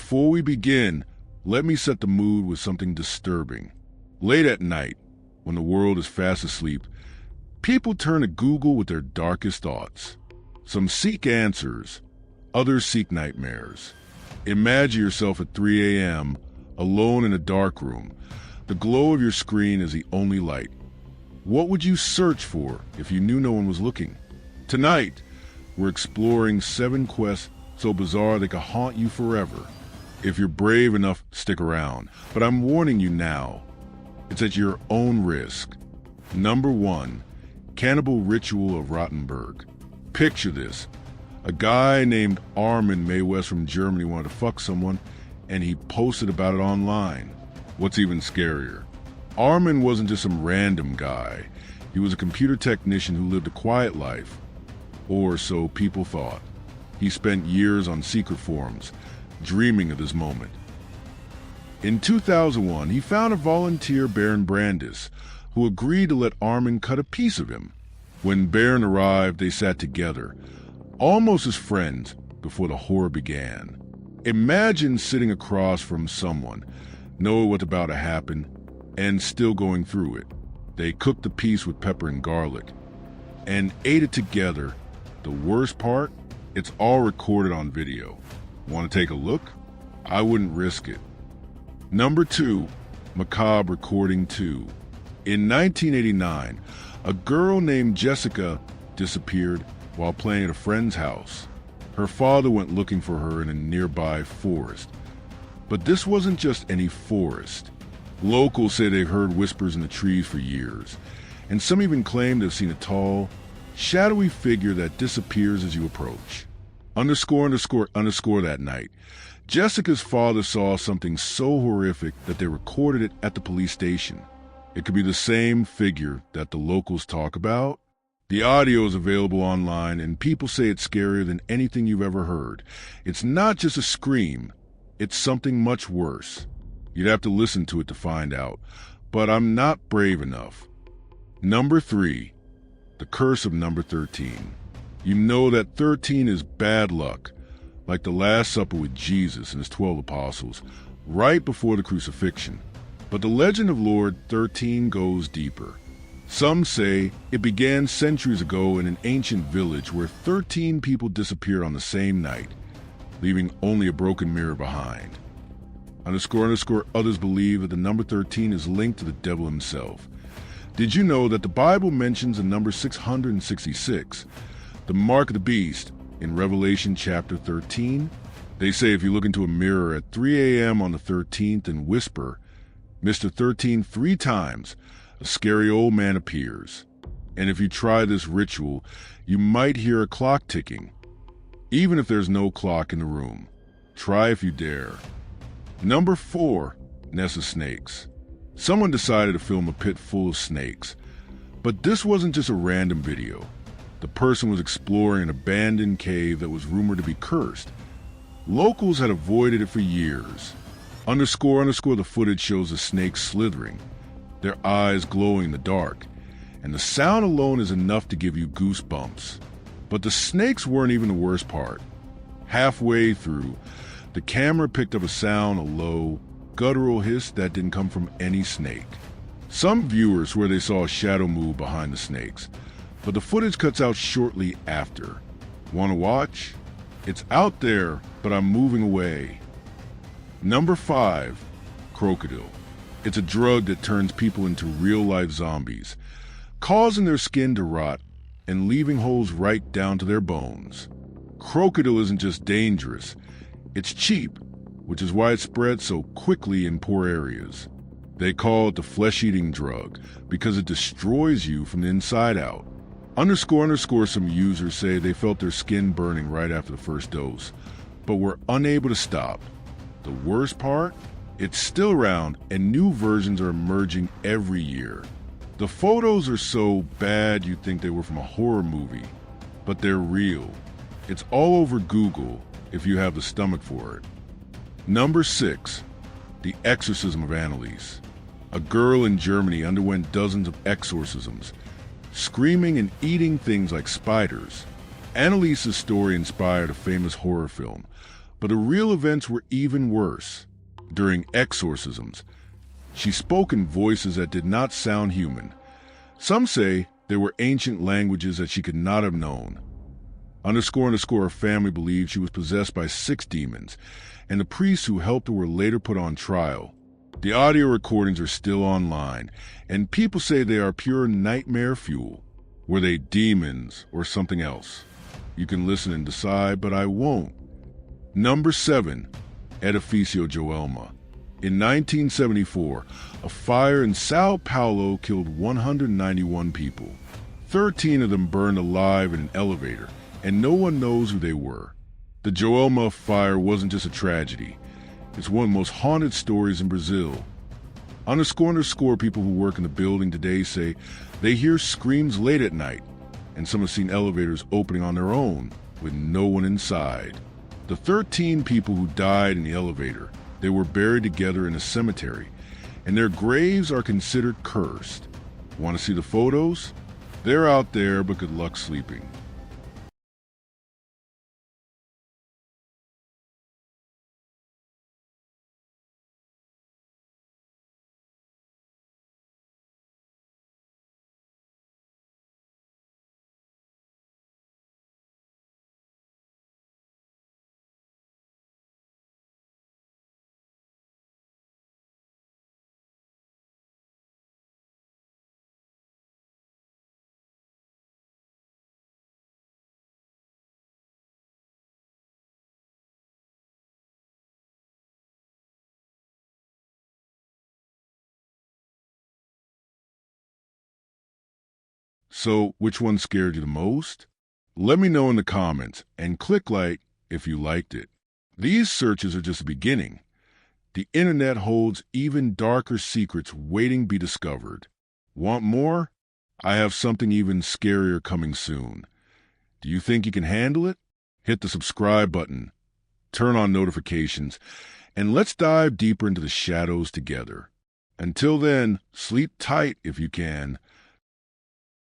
Before we begin, let me set the mood with something disturbing. Late at night, when the world is fast asleep, people turn to Google with their darkest thoughts. Some seek answers, others seek nightmares. Imagine yourself at 3 a.m., alone in a dark room. The glow of your screen is the only light. What would you search for if you knew no one was looking? Tonight, we're exploring 7 quests so bizarre they could haunt you forever. If you're brave enough, stick around. But I'm warning you now, it's at your own risk. Number 1, Cannibal Ritual of Rottenburg. Picture this. A guy named Armin Maywest from Germany wanted to fuck someone, and he posted about it online. What's even scarier? Armin wasn't just some random guy. He was a computer technician who lived a quiet life. Or so people thought. He spent years on secret forums, dreaming of this moment. In 2001, he found a volunteer, Baron Brandis, who agreed to let Armin cut a piece of him. When Baron arrived, they sat together, almost as friends, before the horror began. Imagine sitting across from someone, knowing what's about to happen, and still going through it. They cooked the piece with pepper and garlic, and ate it together. The worst part? It's all recorded on video. Want to take a look? I wouldn't risk it. Number 2, Macabre Recording 2. In 1989, a girl named Jessica disappeared while playing at a friend's house. Her father went looking for her in a nearby forest. But this wasn't just any forest. Locals say they've heard whispers in the trees for years, and some even claim they've seen a tall, shadowy figure that disappears as you approach. Underscore that night, Jessica's father saw something so horrific that they recorded it at the police station. It could be the same figure that the locals talk about. The audio is available online, and people say it's scarier than anything you've ever heard. It's not just a scream, it's something much worse. You'd have to listen to it to find out, but I'm not brave enough. Number 3, The Curse of Number 13. You know that 13 is bad luck, like the Last Supper with Jesus and his 12 apostles, right before the crucifixion. But the legend of Lord 13 goes deeper. Some say it began centuries ago in an ancient village where 13 people disappeared on the same night, leaving only a broken mirror behind. Others believe that the number 13 is linked to the devil himself. Did you know that the Bible mentions the number 666, the mark of the beast, in Revelation chapter 13? They say if you look into a mirror at 3 a.m. on the 13th and whisper, Mr. 13 3 times, a scary old man appears. And if you try this ritual, you might hear a clock ticking. Even if there's no clock in the room, try if you dare. Number 4, Nest of Snakes. Someone decided to film a pit full of snakes, but this wasn't just a random video. The person was exploring an abandoned cave that was rumored to be cursed. Locals had avoided it for years. The footage shows the snakes slithering, their eyes glowing in the dark, and the sound alone is enough to give you goosebumps. But the snakes weren't even the worst part. Halfway through, the camera picked up a sound, a low, guttural hiss that didn't come from any snake. Some viewers swear they saw a shadow move behind the snakes, but the footage cuts out shortly after. Want to watch? It's out there, but I'm moving away. Number 5, Krokodil. It's a drug that turns people into real-life zombies, causing their skin to rot and leaving holes right down to their bones. Krokodil isn't just dangerous, it's cheap, which is why it spreads so quickly in poor areas. They call it the flesh-eating drug because it destroys you from the inside out. Some users say they felt their skin burning right after the first dose, but were unable to stop. The worst part? It's still around, and new versions are emerging every year. The photos are so bad you'd think they were from a horror movie, but they're real. It's all over Google if you have the stomach for it. Number 6, The Exorcism of Anneliese. A girl in Germany underwent dozens of exorcisms, screaming and eating things like spiders. Anneliese's story inspired a famous horror film, But the real events were even worse. During exorcisms, she spoke in voices that did not sound human. Some say they were ancient languages that she could not have known. Her family believed she was possessed by 6 demons, and the priests who helped her were later put on trial. The audio recordings are still online, and people say they are pure nightmare fuel. Were they demons or something else? You can listen and decide, but I won't. Number 7, Edificio Joelma. In 1974, a fire in Sao Paulo killed 191 people. 13 of them burned alive in an elevator, and no one knows who they were. The Joelma fire wasn't just a tragedy. It's one of the most haunted stories in Brazil. People who work in the building today say they hear screams late at night, and some have seen elevators opening on their own with no one inside. The 13 people who died in the elevator, they were buried together in a cemetery, and their graves are considered cursed. Want to see the photos? They're out there, but good luck sleeping. So, which one scared you the most? Let me know in the comments, and click like if you liked it. These searches are just the beginning. The internet holds even darker secrets waiting to be discovered. Want more? I have something even scarier coming soon. Do you think you can handle it? Hit the subscribe button, turn on notifications, and let's dive deeper into the shadows together. Until then, sleep tight if you can.